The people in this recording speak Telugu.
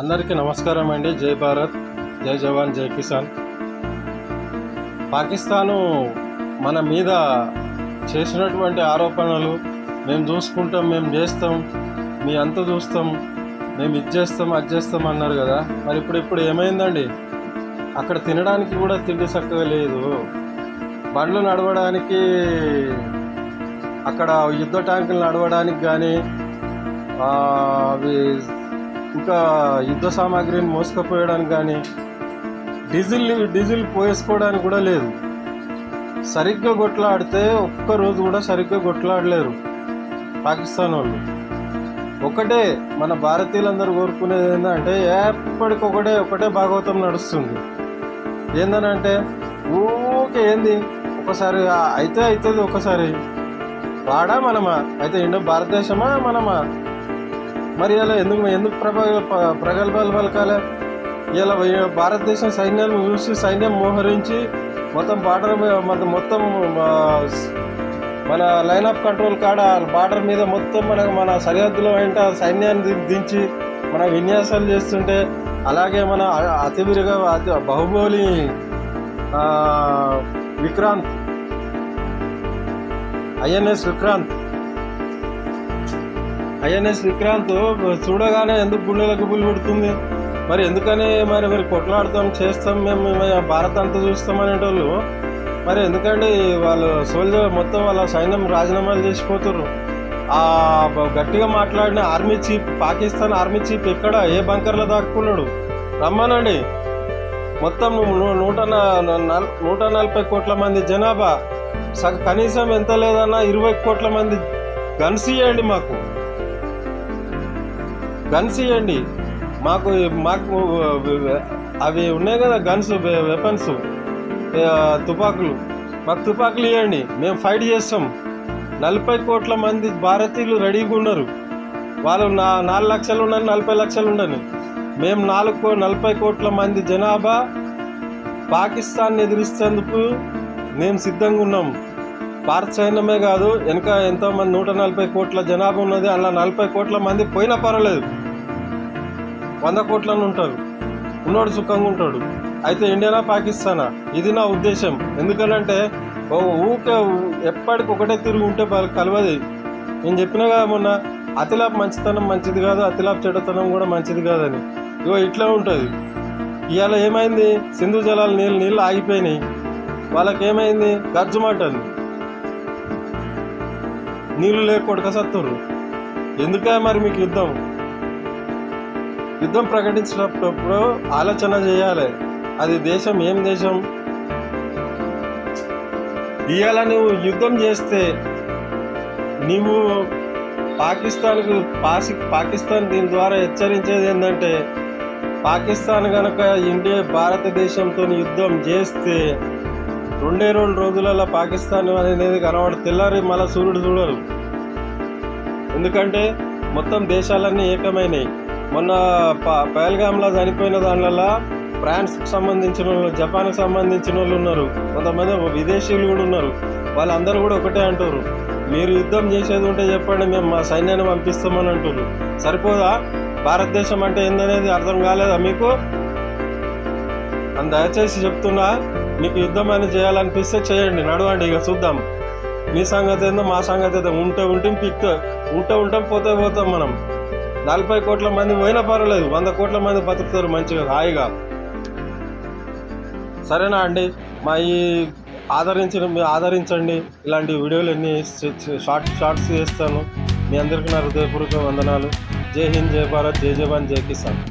అందరికీ నమస్కారం అండి. జై భారత్, జై జవాన్, జై కిసాన్. పాకిస్తాను మన మీద చేసినటువంటి ఆరోపణలు మేము చూసుకుంటాం, మేము చేస్తాం, మీ అంత చూస్తాం, మేము ఇది చేస్తాం అది చేస్తాం అన్నారు కదా. మరి ఇప్పుడు ఏమైందండి? అక్కడ తినడానికి కూడా తిండి చక్కగా లేదు. బండ్లు నడవడానికి, అక్కడ యుద్ధ ట్యాంకులు నడవడానికి కానీ, అవి ఇంకా యుద్ధ సామాగ్రిని మోసుకుపోయడానికి కానీ, డీజిల్ పోసుకోవడానికి కూడా లేదు. సరిగ్గా కొట్లాడితే ఒక్కరోజు కూడా సరిగ్గా కొట్లాడలేరు పాకిస్తాన్ వాళ్ళు. ఒకటే మన భారతీయులందరూ కోరుకునేది ఏంటంటే, ఒకటే భాగవతం నడుస్తుంది. ఏందనంటే ఊకే ఏంది, ఒకసారి అయితే అవుతుంది, ఒకసారి వాడా మనమా, అయితే భారతదేశమా మనమా. మరి ఇలా ఎందుకు ప్రగల్భాలు పలకాలి? ఇలా భారతదేశం సైన్యాన్ని చూసి సైన్యం మోహరించి మొత్తం మొత్తం మన లైన్ ఆఫ్ కంట్రోల్ కాడ బార్డర్ మీద మొత్తం మన సరిహద్దులో వెంట సైన్యాన్ని దించి మన విన్యాసాలు చేస్తుంటే, అలాగే మన అతివిరిగా బాహుబలి విక్రాంత్, ఐఎన్ఎస్ విక్రాంత్ చూడగానే ఎందుకు గుండెలకు పులి పుడుతుంది? మరి ఎందుకని మరి కొట్లాడతాం, చేస్తాం, మేము భారత్ అంతా చూస్తాం అనేటోళ్ళు మరి ఎందుకండి వాళ్ళు సోల్జర్ మొత్తం వాళ్ళ సైన్యం రాజీనామాలు చేసిపోతున్నారు? గట్టిగా మాట్లాడిన army chief, Pakistan army chief ఎక్కడ, ఏ బంకర్లో దాక్కున్నాడు? రమ్మనండి. మొత్తం 140 కోట్ల మంది జనాభా, కనీసం ఎంత లేదన్నా 20 కోట్ల మంది గన్స్ ఇవ్వండి, గన్స్ ఇవ్వండి మాకు అవి ఉన్నాయి కదా గన్స్, వెపన్స్, తుపాకులు, మాకు తుపాకులు ఇవ్వండి, మేము ఫైట్ చేస్తాం. 40 కోట్ల మంది భారతీయులు రెడీగా ఉన్నారు. వాళ్ళు 4 లక్షలు ఉండని, 40 లక్షలు ఉండని, మేము 40 కోట్ల మంది జనాభా పాకిస్తాన్ ఎదిరిస్తేందుకు మేము సిద్ధంగా ఉన్నాం. భారత సైన్యమే కాదు, వెనక ఎంతోమంది 140 కోట్ల జనాభా ఉన్నది. అలా 40 కోట్ల మంది పోయినా పర్వాలేదు, 100 కోట్లను ఉంటారు, ఉన్నోడు సుఖంగా ఉంటాడు. అయితే ఇండియానా పాకిస్తానా? ఇది నా ఉద్దేశం. ఎందుకనంటే ఊకే ఎప్పటికి ఒకటే తిరిగి ఉంటే కలవది. నేను చెప్పినా కదా మొన్న, అతిలాప్ మంచితనం మంచిది కాదు, అతిలాప్ చెడ్డతనం కూడా మంచిది కాదని. ఇట్లా ఉంటుంది. ఇవాళ ఏమైంది? సింధు జలాలు నీళ్ళు ఆగిపోయినాయి. వాళ్ళకి ఏమైంది? గజ్జుమంటుంది, నీళ్ళు లేకొడక సత్తురు. ఎందుకే మరి మీకు యుద్ధం ప్రకటించినప్పుడు ఆలోచన చేయాలి. అది దేశం ఏం దేశం? ఇవాళ నువ్వు యుద్ధం చేస్తే నీవు పాకిస్తాన్ దీని ద్వారా హెచ్చరించేది ఏంటంటే, పాకిస్తాన్ కనుక భారతదేశంతో యుద్ధం చేస్తే 2 రోజులలో పాకిస్తాన్ అనేది కనబడి తెల్లారి మళ్ళీ సూర్యుడు చూడరు. ఎందుకంటే మొత్తం దేశాలన్నీ ఏకమైనవి. మొన్న పహల్గామ్లో చనిపోయిన దానివల్ల ఫ్రాన్స్కి సంబంధించిన వాళ్ళు, జపాన్కి సంబంధించిన వాళ్ళు ఉన్నారు, కొంతమంది విదేశీయులు కూడా ఉన్నారు. వాళ్ళందరూ కూడా ఒకటే అంటారు, మీరు యుద్ధం చేసేది ఉంటే చెప్పండి, మేము మా సైన్యాన్ని పంపిస్తామని అంటారు. సరిపోదా? భారతదేశం అంటే ఏందనేది అర్థం కాలేదా మీకు? దయచేసి చెప్తున్నా, మీకు యుద్ధం అని చేయాలనిపిస్తే చేయండి, నడవండి, ఇక చూద్దాం. మీ సంగతి ఏందో మా సంగతి ఏదో. ఉంటాం పోతాం. మనం 40 కోట్ల మంది పోయినా పర్వాలేదు, 100 కోట్ల మంది బతుకుతారు మంచిగా హాయిగా. సరేనా అండి? ఆదరించండి. ఇలాంటి వీడియోలు ఎన్ని షార్ట్స్ చేస్తాను. మీ అందరికీ నా హృదయపూర్వక వందనాలు. జై హింద్, జై భారత్, జై జవాన్, జై కిసాన్.